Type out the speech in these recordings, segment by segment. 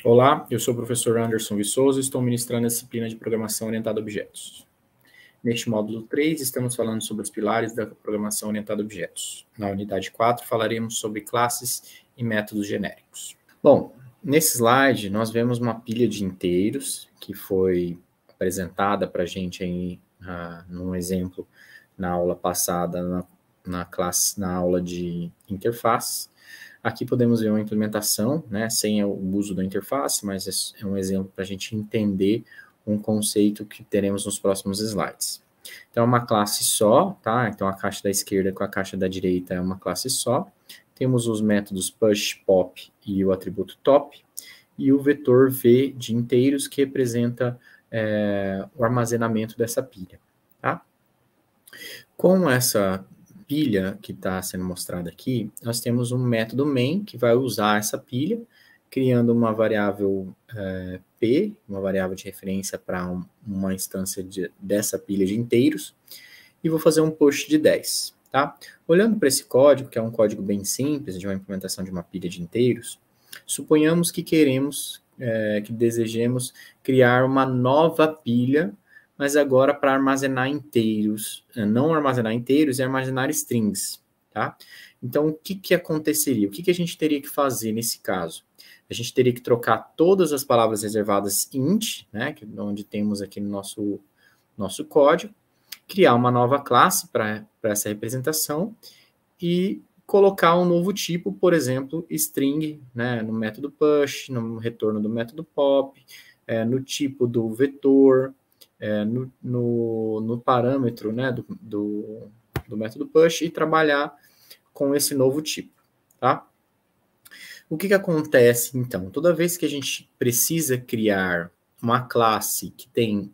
Olá, eu sou o professor Anderson Viçoso e estou ministrando a disciplina de Programação Orientada a Objetos. Neste módulo 3, estamos falando sobre os pilares da Programação Orientada a Objetos. Na unidade 4, falaremos sobre classes e métodos genéricos. Bom, nesse slide, nós vemos uma pilha de inteiros que foi apresentada para a gente aí, num exemplo na aula passada, na aula de interface. Aqui podemos ver uma implementação, né, sem o uso da interface, mas é um exemplo para a gente entender um conceito que teremos nos próximos slides. Então, é uma classe só, tá? Então, a caixa da esquerda com a caixa da direita é uma classe só. Temos os métodos push, pop e o atributo top, e o vetor V de inteiros, que representa o armazenamento dessa pilha, tá? Com essa pilha que está sendo mostrada aqui, nós temos um método main que vai usar essa pilha, criando uma variável P, uma variável de referência para uma instância dessa pilha de inteiros, e vou fazer um push de 10, tá? Olhando para esse código, que é um código bem simples, de uma implementação de uma pilha de inteiros, suponhamos que que desejemos criar uma nova pilha, mas agora para armazenar inteiros, não armazenar inteiros, é armazenar strings, tá? Então, o que aconteceria? O que a gente teria que fazer nesse caso? A gente teria que trocar todas as palavras reservadas int, né, que é onde temos aqui no nosso código, criar uma nova classe para essa representação e colocar um novo tipo, por exemplo, string, né, no método push, no retorno do método pop, no tipo do vetor, no parâmetro, né, do método push e trabalhar com esse novo tipo, tá? O que acontece, então? Toda vez que a gente precisa criar uma classe que tem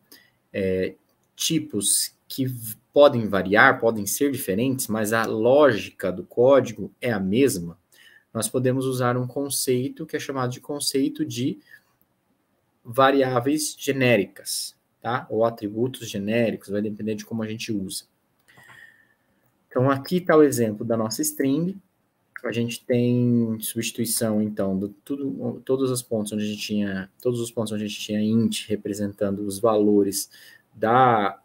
tipos que podem variar, podem ser diferentes, mas a lógica do código é a mesma, nós podemos usar um conceito que é chamado de conceito de variáveis genéricas, tá? Ou atributos genéricos, vai depender de como a gente usa. Então, aqui está o exemplo da nossa string. A gente tem substituição, então, de todos os pontos onde a gente tinha int representando os valores da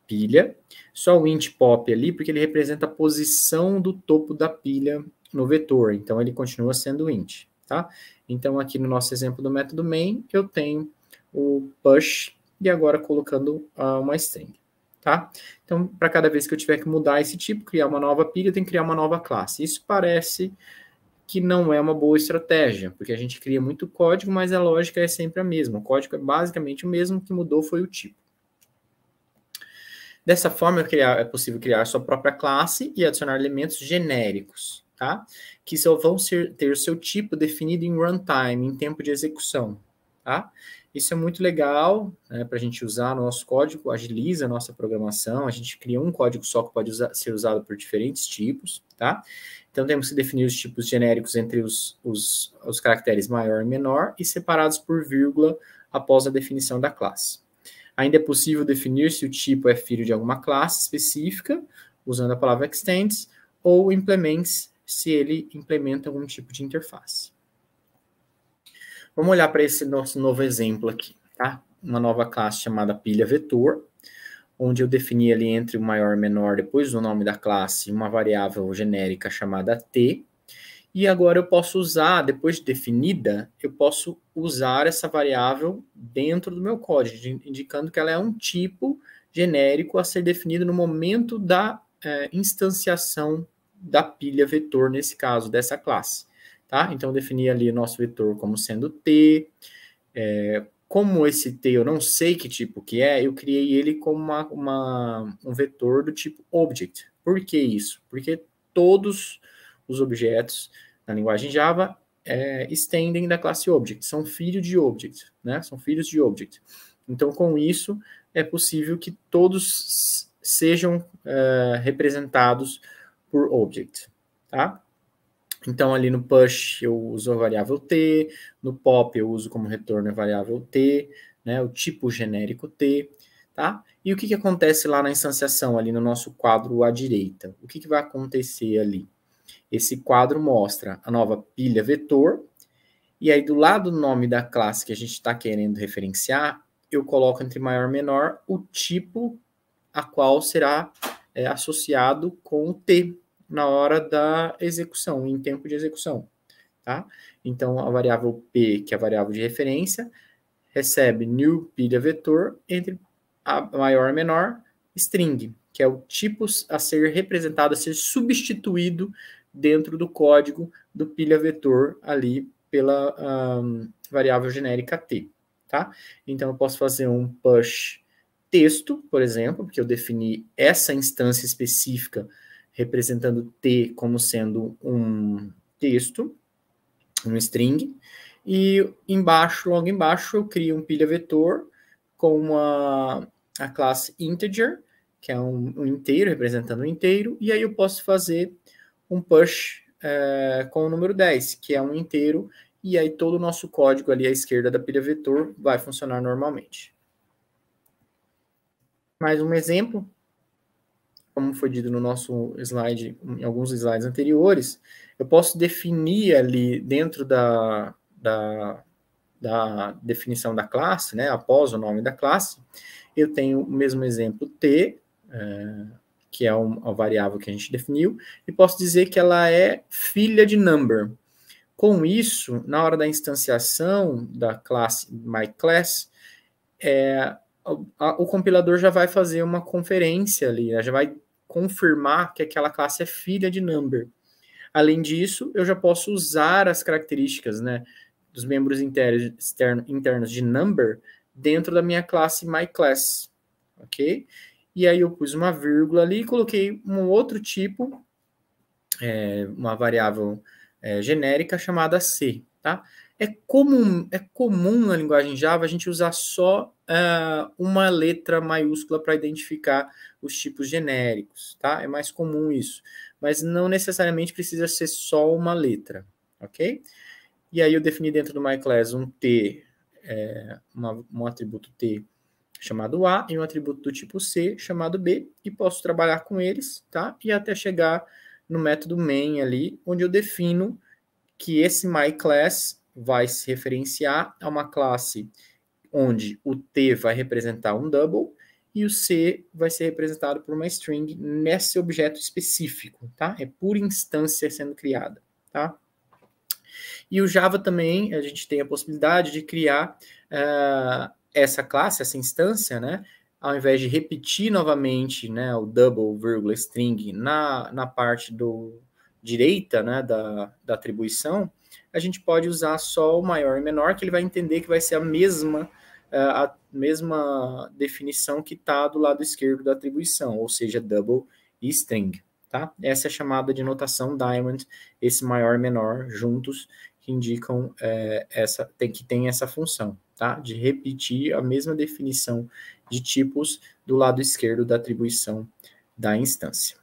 pilha. Só o int pop ali, porque ele representa a posição do topo da pilha no vetor. Então, ele continua sendo int, tá? Então, aqui no nosso exemplo do método main, eu tenho o push e agora colocando uma string, tá? Então, para cada vez que eu tiver que mudar esse tipo, criar uma nova pilha, eu tenho que criar uma nova classe. Isso parece que não é uma boa estratégia, porque a gente cria muito código, mas a lógica é sempre a mesma. O código é basicamente o mesmo, o que mudou foi o tipo. Dessa forma, é possível criar sua própria classe e adicionar elementos genéricos, tá? Que só vão ter seu tipo definido em runtime, em tempo de execução, tá? Isso é muito legal, né, para a gente usar no nosso código, agiliza a nossa programação, a gente cria um código só que pode ser usado por diferentes tipos, tá? Então, temos que definir os tipos genéricos entre os caracteres maior e menor e separados por vírgula após a definição da classe. Ainda é possível definir se o tipo é filho de alguma classe específica, usando a palavra extends, ou implements, se ele implementa algum tipo de interface. Vamos olhar para esse nosso novo exemplo aqui, tá? Uma nova classe chamada pilha vetor, onde eu defini ali entre o maior e o menor, depois do nome da classe, uma variável genérica chamada t, e agora eu posso usar, depois de definida, eu posso usar essa variável dentro do meu código, indicando que ela é um tipo genérico a ser definido no momento da instanciação da pilha vetor, nesse caso, dessa classe. Tá? Então, eu defini ali o nosso vetor como sendo t. Como esse t eu não sei que tipo que é, eu criei ele como um vetor do tipo object. Por que isso? Porque todos os objetos na linguagem Java estendem da classe object, são filhos de object, né? São filhos de object. Então, com isso, é possível que todos sejam representados por object, tá? Então, ali no push eu uso a variável t, no pop eu uso como retorno a variável t, né? O tipo genérico t, tá? E o que acontece lá na instanciação, ali no nosso quadro à direita? O que vai acontecer ali? Esse quadro mostra a nova pilha vetor E aí, do lado do nome da classe que a gente está querendo referenciar, eu coloco entre maior e menor o tipo a qual será associado com o T na hora da execução, em tempo de execução. Tá? Então, a variável P, que é a variável de referência, recebe new pilha vetor entre a maior e menor string, que é o tipo a ser representado, a ser substituído dentro do código do pilha vetor ali pela variável genérica T. Tá? Então, eu posso fazer um push texto, por exemplo, porque eu defini essa instância específica representando T como sendo um texto, um string, e embaixo, logo embaixo, eu crio um pilha vetor com a classe integer, que é um inteiro, representando um inteiro, e aí eu posso fazer um push com o número 10, que é um inteiro, e aí todo o nosso código ali à esquerda da pilha vetor vai funcionar normalmente. Mais um exemplo, como foi dito no nosso slide, em alguns slides anteriores, eu posso definir ali dentro da definição da classe, né, após o nome da classe, eu tenho o mesmo exemplo T, que é a variável que a gente definiu, e posso dizer que ela é filha de number. Com isso, na hora da instanciação da classe myClass, o compilador já vai fazer uma conferência ali, né, já vai confirmar que aquela classe é filha de number. Além disso, eu já posso usar as características, né, dos membros internos de number dentro da minha classe myClass, ok? E aí eu pus uma vírgula ali e coloquei um outro tipo, uma variável genérica chamada C, tá? É comum na linguagem Java a gente usar só uma letra maiúscula para identificar os tipos genéricos, tá? É mais comum isso, mas não necessariamente precisa ser só uma letra, ok? E aí eu defini dentro do myClass um T, um atributo T chamado A e um atributo do tipo C chamado B, e posso trabalhar com eles, tá? E até chegar no método main ali, onde eu defino que esse myClass vai se referenciar a uma classe onde o T vai representar um double e o C vai ser representado por uma string nesse objeto específico, tá? É por instância sendo criada, tá? E o Java também, a gente tem a possibilidade de criar essa classe, essa instância, né? Ao invés de repetir novamente, né, o double, vírgula, string na parte direita, né, da atribuição, a gente pode usar só o maior e menor, que ele vai entender que vai ser a mesma definição que está do lado esquerdo da atribuição, ou seja, double e string. Tá? Essa é chamada de notação Diamond, esse maior e menor juntos, que indicam que tem essa função, tá? De repetir a mesma definição de tipos do lado esquerdo da atribuição da instância.